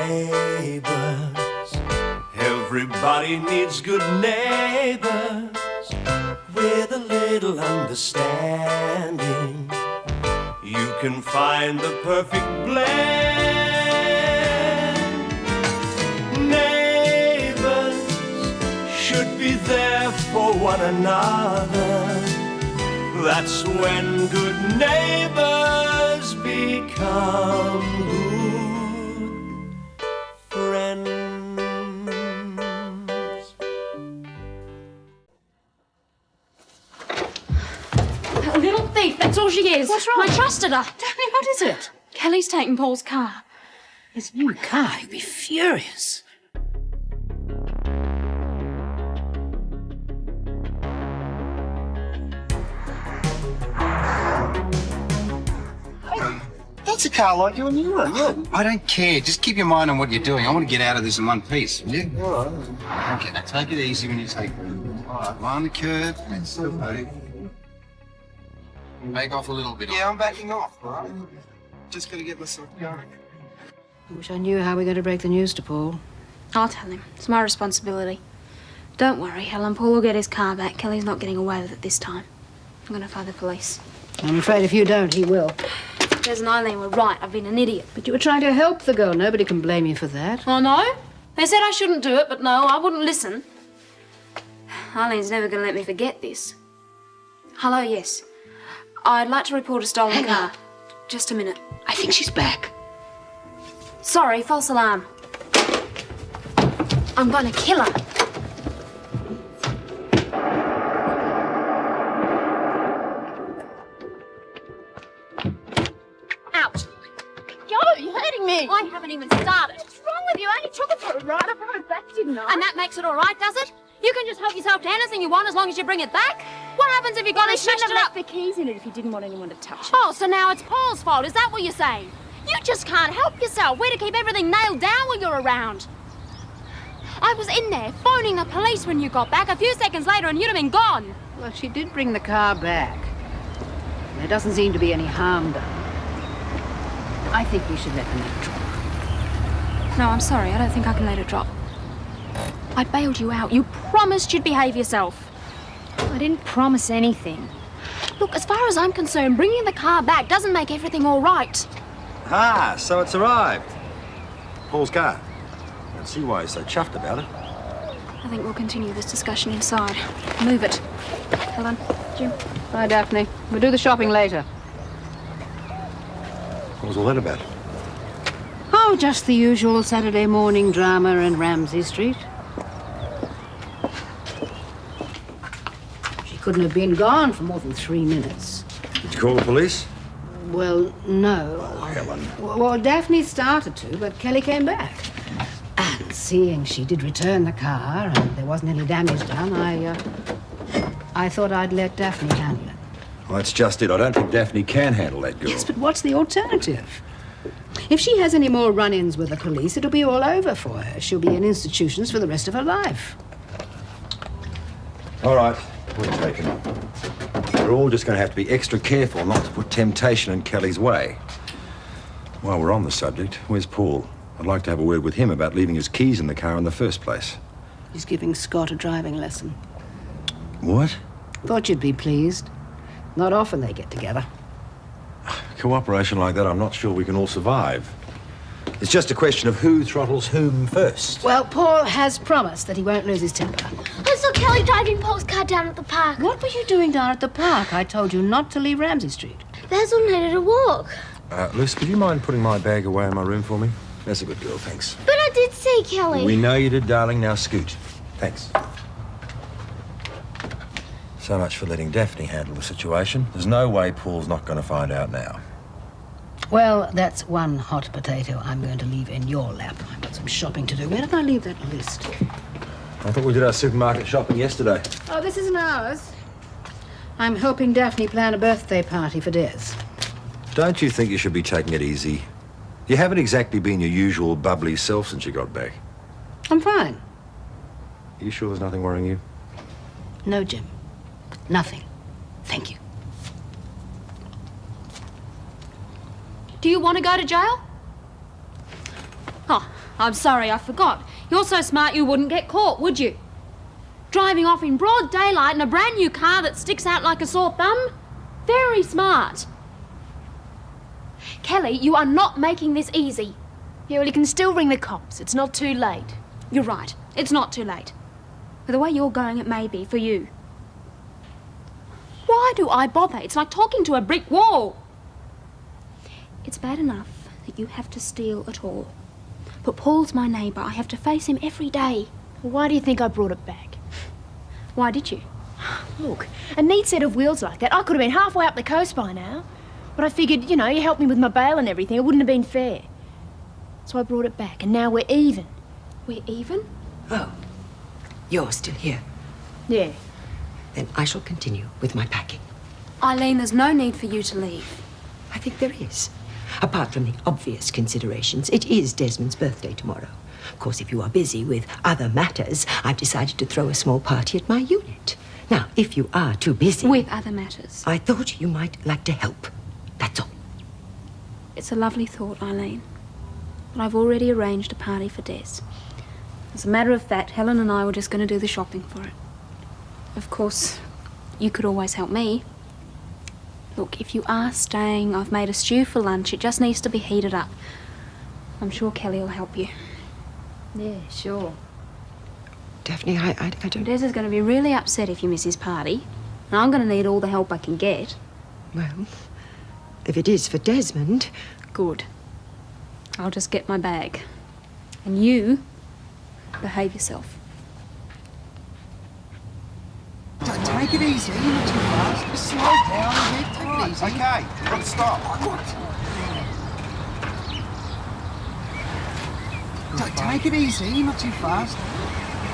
Neighbours, everybody needs good neighbours with a little understanding. You can find the perfect blend. Neighbours should be there for one another. That's when good neighbours become good friends. A little thief, that's all she is. What's wrong? I trusted her. Daphne, what is it? Kelly's taken Paul's car. His new car, he'd be furious. That's a car like your new one, yeah. I don't care. Just keep your mind on what you're doing. I want to get out of this in one piece, will you? All right. Okay, now take it easy when you take it. All right, mind the curve. That's so funny. Back off a little bit. Yeah, I'm backing off, all right? Just got to get myself going. I wish I knew how we're going to break the news to Paul. I'll tell him. It's my responsibility. Don't worry, Helen. Paul will get his car back. Kelly's not getting away with it this time. I'm going to phone the police. I'm afraid if you don't, he will. Des and Eileen were right. I've been an idiot. But you were trying to help the girl. Nobody can blame you for that. Oh, no? They said I shouldn't do it, but no, I wouldn't listen. Eileen's never going to let me forget this. Hello, yes. I'd like to report a stolen car. Just a minute. I think she's back. Sorry, false alarm. I'm going to kill her. Ouch. Yo, you're hurting me. I haven't even started. What's wrong with you? I only took it for a ride up her back, didn't I? And that makes it all right, does it? You can just help yourself to anything you want as long as you bring it back. What happens if you got it smashed it up? the keys in it if you didn't want anyone to touch it. Oh, so now it's Paul's fault. Is that what you're saying? You just can't help yourself. We're to keep everything nailed down when you're around. I was in there phoning the police when you got back. A few seconds later and you'd have been gone. Well, she did bring the car back. There doesn't seem to be any harm done. I think we should let the matter drop. No, I'm sorry. I don't think I can let it drop. I bailed you out. You promised you'd behave yourself. I didn't promise anything. Look, as far as I'm concerned, bringing the car back doesn't make everything all right. Ah, so it's arrived. Paul's car. I don't see why he's so chuffed about it. I think we'll continue this discussion inside. Move it. Helen, Jim. Bye, Daphne. We'll do the shopping later. What was all that about? Oh, just the usual Saturday morning drama in Ramsay Street. She couldn't have been gone for more than 3 minutes. Did you call the police? Well, no. Oh, Helen. Well, Daphne started to, but Kelly came back. And seeing she did return the car and there wasn't any damage done, I thought I'd let Daphne handle it. Well, that's just it. I don't think Daphne can handle that girl. Yes, but what's the alternative? If she has any more run-ins with the police, it'll be all over for her. She'll be in institutions for the rest of her life. All right, we'll take it. We're all just going to have to be extra careful not to put temptation in Kelly's way. While we're on the subject, where's Paul? I'd like to have a word with him about leaving his keys in the car in the first place. He's giving Scott a driving lesson. What? Thought you'd be pleased. Not often they get together. Cooperation like that, I'm not sure we can all survive. It's just a question of who throttles whom first. Well, Paul has promised that he won't lose his temper. I saw Kelly driving Paul's car down at the park. What were you doing down at the park? I told you not to leave Ramsay Street. Basil needed a walk. Luce, would you mind putting my bag away in my room for me? That's a good girl, thanks. But I did see Kelly. We know you did, darling. Now scoot. Thanks. So much for letting Daphne handle the situation. There's no way Paul's not going to find out now. Well, that's one hot potato I'm going to leave in your lap. I've got some shopping to do. Where did I leave that list? I thought we did our supermarket shopping yesterday. Oh, this isn't ours. I'm helping Daphne plan a birthday party for Des. Don't you think you should be taking it easy? You haven't exactly been your usual bubbly self since you got back. I'm fine. Are you sure there's nothing worrying you? No, Jim. Nothing. Thank you. Do you want to go to jail? Oh, I'm sorry, I forgot. You're so smart you wouldn't get caught, would you? Driving off in broad daylight in a brand new car that sticks out like a sore thumb? Very smart. Kelly, you are not making this easy. Yeah, well, you can still ring the cops. It's not too late. You're right. It's not too late. But the way you're going, it may be for you. Why do I bother? It's like talking to a brick wall. It's bad enough that you have to steal at all. But Paul's my neighbour. I have to face him every day. Well, why do you think I brought it back? Why did you? Look, a neat set of wheels like that, I could have been halfway up the coast by now. But I figured, you know, you helped me with my bail and everything. It wouldn't have been fair. So I brought it back, and now we're even. We're even? Oh, you're still here. Yeah. Then I shall continue with my packing. Eileen, there's no need for you to leave. I think there is. Apart from the obvious considerations, it is Desmond's birthday tomorrow. Of course, if you are busy with other matters, I've decided to throw a small party at my unit. Now, if you are too busy... With other matters. I thought you might like to help. That's all. It's a lovely thought, Eileen. But I've already arranged a party for Des. As a matter of fact, Helen and I were just going to do the shopping for it. Of course, you could always help me. Look, if you are staying, I've made a stew for lunch. It just needs to be heated up. I'm sure Kelly will help you. Yeah, sure. Daphne, I don't... Des is going to be really upset if you miss his party. And I'm going to need all the help I can get. Well, if it is for Desmond... Good. I'll just get my bag. And you, behave yourself. Take it easy, you're not too fast. Just slow down a bit, take it easy. Okay, got to stop. Take it easy, you're not too fast.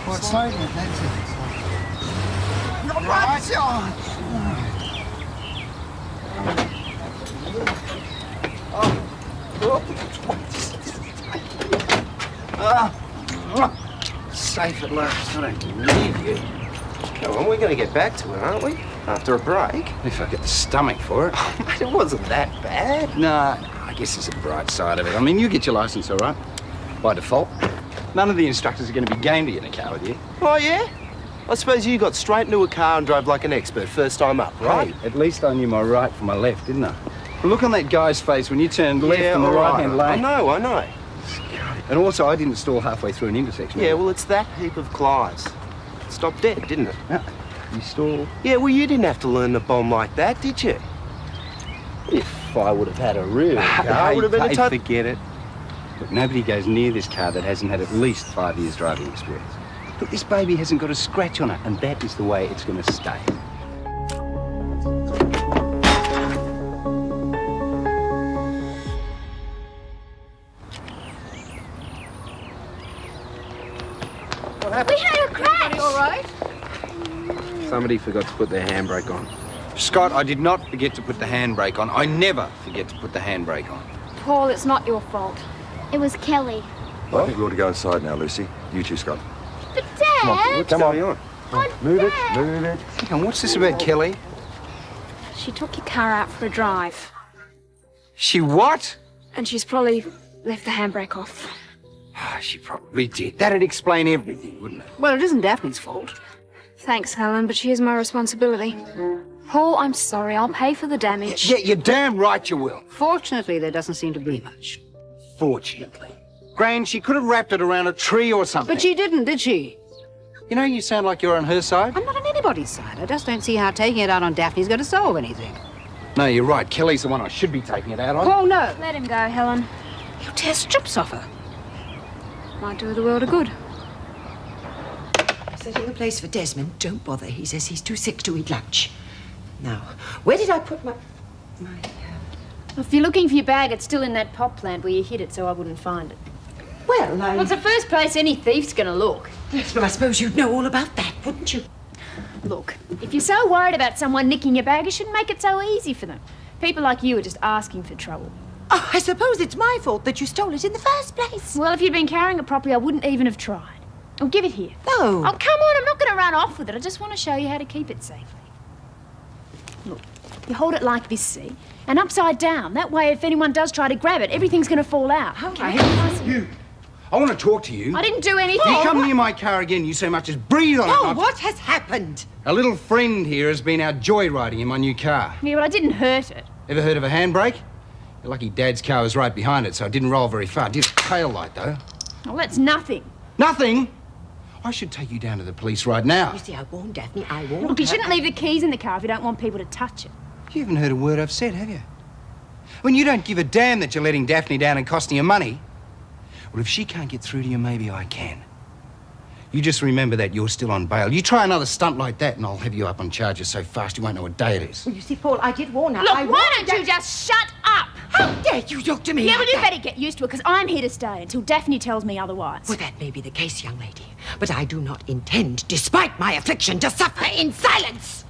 Right, slow down, that's it. Safe at last, I don't believe you. Come on, we're going to get back to it, aren't we? After a break. If I get the stomach for it. Mate, it wasn't that bad. No, I guess there's a bright side of it. I mean, you get your license, all right? By default. None of the instructors are going to be game to get in a car with you. Oh, yeah? I suppose you got straight into a car and drove like an expert first time up, right? Hey, at least I knew my right from my left, didn't I? The look on that guy's face when you turned left in the right-hand lane. I know. And also, I didn't stall halfway through an intersection. Yeah, well, it's that heap of Clives. It stopped dead, didn't it? Yeah. You stalled. Yeah, well, you didn't have to learn to bomb like that, did you? If I would have had a real car, I would have been a total... Forget it. Look, nobody goes near this car that hasn't had at least 5 years driving experience. Look, this baby hasn't got a scratch on it, and that is the way it's going to stay. We had a crash! All right? Somebody forgot to put their handbrake on. Scott, I did not forget to put the handbrake on. I never forget to put the handbrake on. Paul, it's not your fault. It was Kelly. I think we ought to go inside now, Lucy. You too, Scott. But Dad! What's going on? Move it, Dad. move it. Hang on, what's this about Kelly? She took your car out for a drive. She what? And she's probably left the handbrake off. She probably did. That'd explain everything, wouldn't it? Well, it isn't Daphne's fault. Thanks, Helen, but she is my responsibility. Paul, I'm sorry. I'll pay for the damage. Yeah, you're damn right you will. Fortunately, there doesn't seem to be much. Fortunately. Gran, she could have wrapped it around a tree or something. But she didn't, did she? You know, you sound like you're on her side. I'm not on anybody's side. I just don't see how taking it out on Daphne's going to solve anything. No, you're right. Kelly's the one I should be taking it out on. Oh, no. Let him go, Helen. You tear strips off her. Might do the world a good. Setting a place for Desmond. Don't bother. He says he's too sick to eat lunch. Now, where did I put my... If you're looking for your bag, it's still in that pot plant where you hid it, so I wouldn't find it. Well, Well, it's the first place any thief's gonna look. Yes, well, I suppose you'd know all about that, wouldn't you? Look, if you're so worried about someone nicking your bag, you shouldn't make it so easy for them. People like you are just asking for trouble. Oh, I suppose it's my fault that you stole it in the first place. Well, if you'd been carrying it properly, I wouldn't even have tried. Oh, give it here. No. Oh, come on, I'm not going to run off with it. I just want to show you how to keep it safely. Look, you hold it like this, see? And upside down. That way, if anyone does try to grab it, everything's going to fall out. Okay. You! I want to talk to you. I didn't do anything. You come near my car again, you so much as breathe on it. Oh, what has happened? A little friend here has been out joyriding in my new car. Yeah, but I didn't hurt it. Ever heard of a handbrake? You're lucky Dad's car was right behind it, so it didn't roll very far. It did a tail light, though. Well, that's nothing. Nothing? I should take you down to the police right now. You see, I warned Daphne, I warned Look, you her. shouldn't leave the keys in the car if you don't want people to touch it. You haven't heard a word I've said, have you? When you don't give a damn that you're letting Daphne down and costing her money. Well, if she can't get through to you, maybe I can. You just remember that you're still on bail. You try another stunt like that and I'll have you up on charges so fast you won't know what day it is. Well, you see, Paul, I did warn her. Look, I why warned don't you just shut up? How dare you talk to me Yeah, like well, you that? better get used to it, because I'm here to stay until Daphne tells me otherwise. Well, that may be the case, young lady. But I do not intend, despite my affliction, to suffer in silence.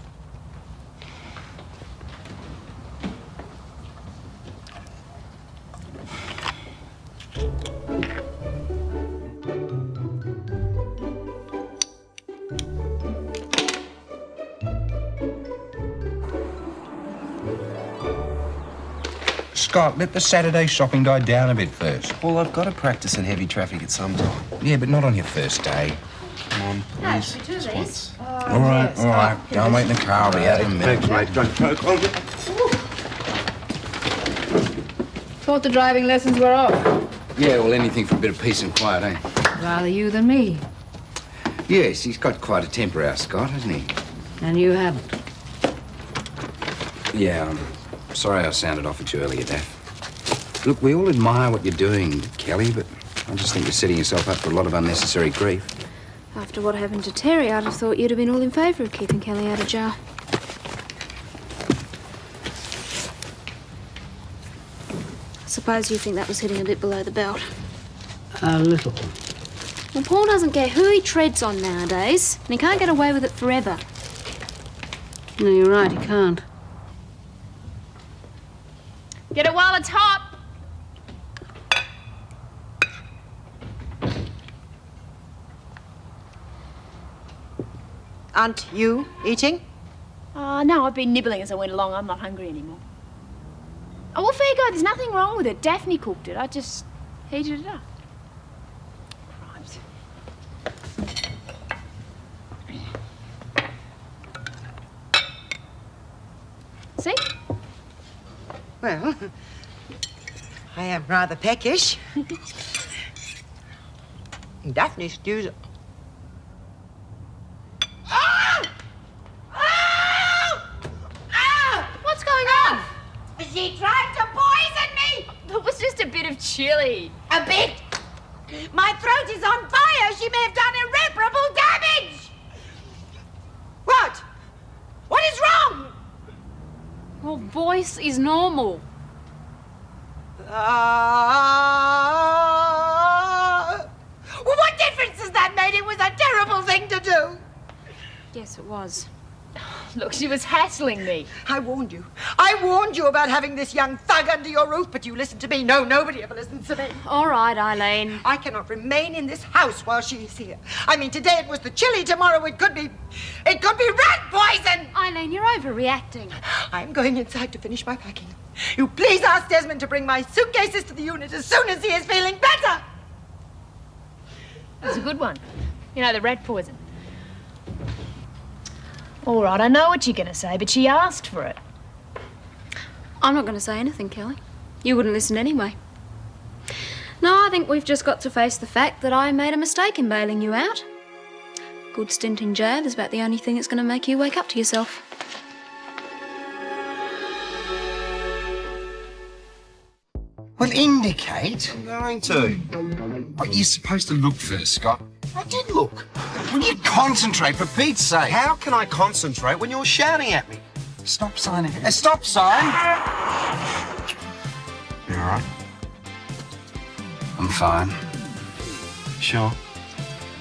Scott, let the Saturday shopping die down a bit first. Well, I've got to practice in heavy traffic at some time. Yeah, but not on your first day. Come on, please. these. All right. Don't wait in the car. I'll be out in a minute. Thanks, mate. Don't poke on me. Thought the driving lessons were off. Yeah, well, anything for a bit of peace and quiet, eh? Rather you than me. Yes, he's got quite a temper, our Scott, hasn't he? And you haven't. Yeah, I'm sorry I sounded off at you earlier, Daph. Look, we all admire what you're doing, Kelly, but I just think you're setting yourself up for a lot of unnecessary grief. After what happened to Terry, I'd have thought you'd have been all in favour of keeping Kelly out of jail. I suppose you think that was hitting a bit below the belt. A little. Well, Paul doesn't care who he treads on nowadays, and he can't get away with it forever. No, you're right, he can't. Get it while it's hot. Aren't you eating? No, I've been nibbling as I went along. I'm not hungry anymore. Oh, well, fair go. There's nothing wrong with it. Daphne cooked it. I just heated it up. See? Well, I am rather peckish. Daphne stews it. What's going on? She tried to poison me! It was just a bit of chili. A bit? My throat is on fire! She may have done irreparable damage! What? What is wrong? Well, voice is normal. Well, what difference has that made? It was a terrible thing to do. Yes, it was. Look, she was hassling me. I warned you. I warned you about having this young thug under your roof, but you listened to me. No, nobody ever listens to me. All right, Eileen. I cannot remain in this house while she is here. I mean, today it was the chili, tomorrow it could be rat poison. Eileen, you're overreacting. I'm going inside to finish my packing. You please ask Desmond to bring my suitcases to the unit as soon as he is feeling better. That's a good one. You know, the rat poison. All right, I know what you're going to say, but she asked for it. I'm not going to say anything, Kelly. You wouldn't listen anyway. No, I think we've just got to face the fact that I made a mistake in bailing you out. Good stint in jail is about the only thing that's going to make you wake up to yourself. Well, indicate. I'm going to. Oh, you're supposed to look first, Scott. I did look. Will you concentrate, for Pete's sake? How can I concentrate when you're shouting at me? Stop sign. A stop sign. You all right? I'm fine. Sure.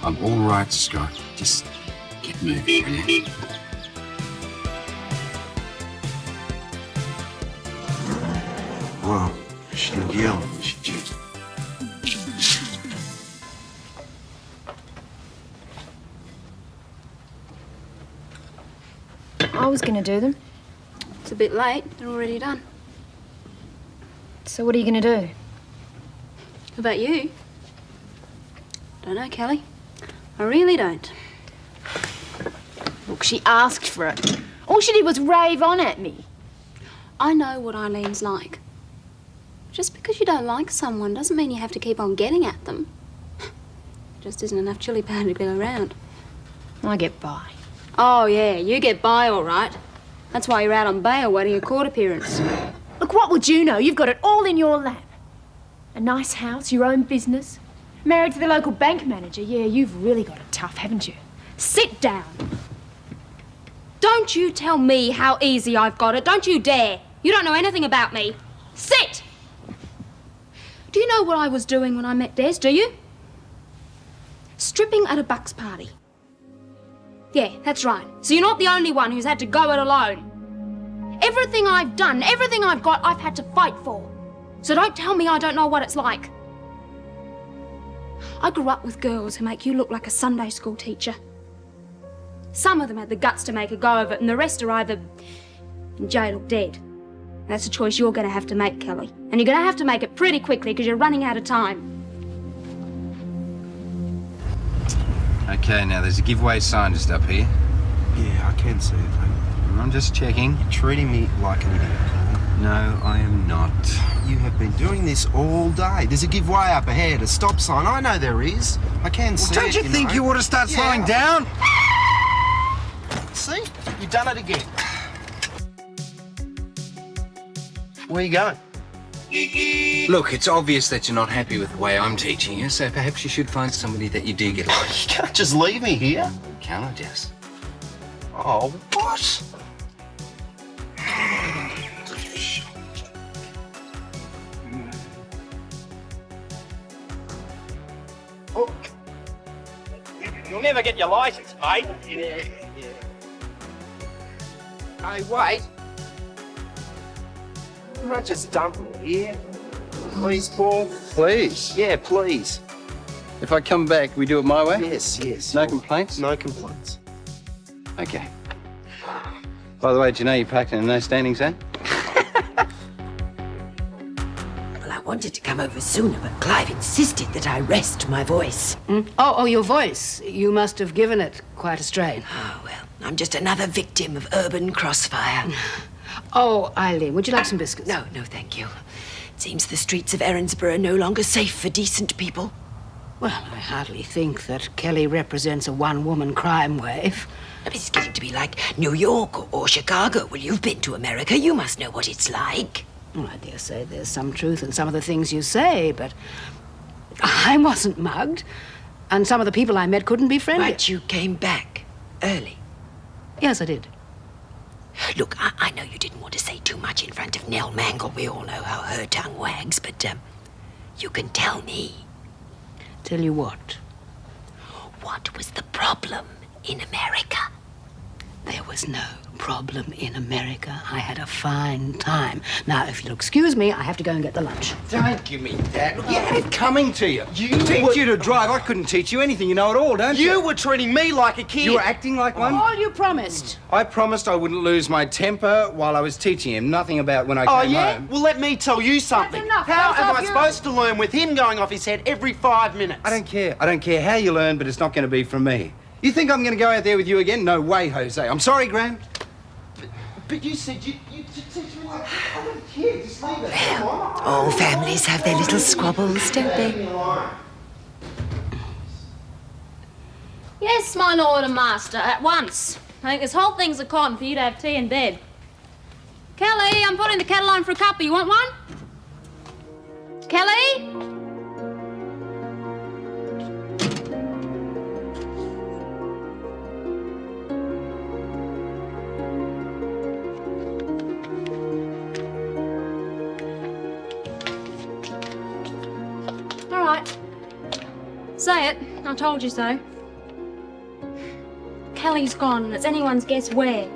I'm all right, Scott. Just get moving, will you? Well, she didn't yell. She just... I was going to do them. It's a bit late. They're already done. So what are you going to do? How about you? I don't know, Kelly. I really don't. Look, she asked for it. All she did was rave on at me. I know what Eileen's like. Just because you don't like someone doesn't mean you have to keep on getting at them. Just isn't enough chili powder to go around. I get by. Oh, yeah, you get by all right. That's why you're out on bail waiting a court appearance. Look, what would you know? You've got it all in your lap. A nice house, your own business. Married to the local bank manager. Yeah, you've really got it tough, haven't you? Sit down. Don't you tell me how easy I've got it. Don't you dare. You don't know anything about me. Sit! Do you know what I was doing when I met Des, do you? Stripping at a bucks party. Yeah, that's right. So you're not the only one who's had to go it alone. Everything I've done, everything I've got, I've had to fight for. So don't tell me I don't know what it's like. I grew up with girls who make you look like a Sunday school teacher. Some of them had the guts to make a go of it, and the rest are either in jail or dead. That's a choice you're going to have to make, Kelly. And you're going to have to make it pretty quickly because you're running out of time. Okay, now there's a giveaway sign just up here. Yeah, I can see it, mate. I'm just checking. You're treating me like an idiot, Paul. No, I am not. You have been doing this all day. There's a giveaway up ahead, a stop sign. I know there is. I can see Don't it, you think know. you ought to start slowing down? See? You've done it again. Where you going? Look, it's obvious that you're not happy with the way I'm teaching you, so perhaps you should find somebody that you do get along with. You can't just leave me here. Can't I just? Oh, what? Oh. You'll never get your license, mate. Yeah. Hey, wait. Can I just dump me here? Please, Paul? Please. Yeah, please. If I come back, we do it my way? Yes. No complaints? No complaints. Okay. By the way, do you know you're parked in a no standing zone? Well, I wanted to come over sooner, but Clive insisted that I rest my voice. Oh, your voice. You must have given it quite a strain. Oh, well, I'm just another victim of urban crossfire. Oh, Eileen, would you like some biscuits? No, thank you. It seems the streets of Erinsborough are no longer safe for decent people. Well, I hardly think that Kelly represents a one-woman crime wave. It's getting to be like New York or Chicago. Well, you've been to America. You must know what it's like. Well, I dare say there's some truth in some of the things you say, but I wasn't mugged, and some of the people I met couldn't be friendly. But you came back early. Yes, I did. Look, I know you didn't want to say too much in front of Nell Mangle. We all know how her tongue wags, but you can tell me. Tell you what? What was the problem in America? There was no problem in America. I had a fine time. Now, if you'll excuse me, I have to go and get the lunch. Don't give me that. Look, you had it coming to you. Teach you to drive. I couldn't teach you anything. You know it all, don't you? You were treating me like a kid. You were acting like one? All you promised. I promised I wouldn't lose my temper while I was teaching him. Nothing about when I Oh, came yeah? home. Well, let me tell you something. enough. How Hands am off I you. supposed to learn with him going off his head every 5 minutes? I don't care. I don't care how you learn, but it's not going to be from me. You think I'm going to go out there with you again? No way, Jose. I'm sorry, Graham. But you said you teach me like I don't care. Just leave it. Come on. All families have their little squabbles, don't they? Yes, my lord and master, at once. I think this whole thing's a con for you to have tea in bed. Kelly, I'm putting the kettle on for a cuppa. You want one? Kelly? All right. Say it. I told you so. Kelly's gone, and it's anyone's guess where.